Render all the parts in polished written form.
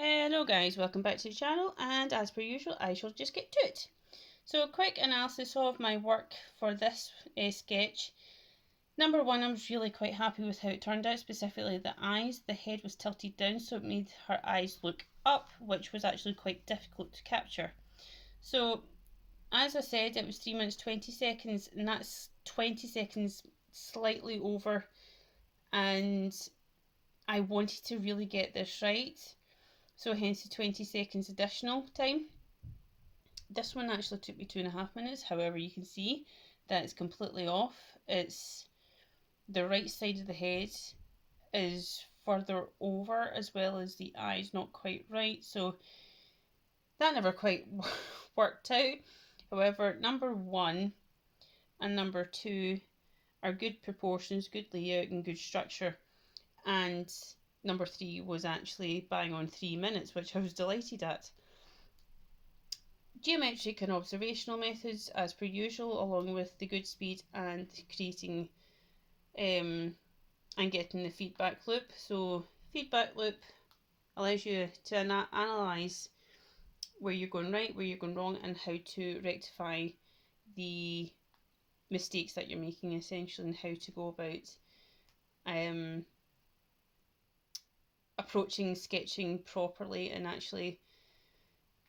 Hello guys, welcome back to the channel, and as per usual I shall just get to it. So a quick analysis of my work for this sketch. Number one, I was really quite happy with how it turned out, specifically the eyes. The head was tilted down so it made her eyes look up, which was actually quite difficult to capture. So as I said, it was 3 minutes 20 seconds, and that's 20 seconds slightly over, and I wanted to really get this right. So hence the 20 seconds additional time. This one actually took me 2.5 minutes. However, you can see that it's completely off. It's the right side of the head is further over, as well as the eyes not quite right. So that never quite worked out. However, number one and number two are good proportions, good layout, and good structure. And number three was actually bang on 3 minutes, which I was delighted at. Geometric and observational methods as per usual, along with the good speed and creating and getting the feedback loop. So feedback loop allows you to analyse where you're going right, where you're going wrong, and how to rectify the mistakes that you're making, essentially, and how to go about approaching sketching properly and actually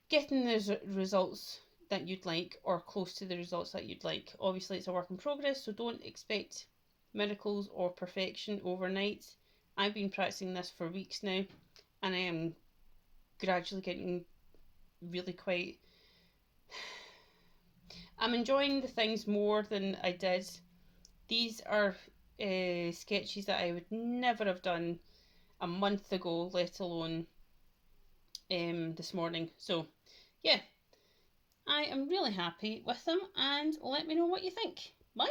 getting the results that you'd like, or close to the results that you'd like. Obviously it's a work in progress, so don't expect miracles or perfection overnight. I've been practicing this for weeks now, and I am gradually getting really quite... I'm enjoying the things more than I did. These are sketches that I would never have done a month ago, let alone this morning. So yeah, I am really happy with them, and let me know what you think. Bye!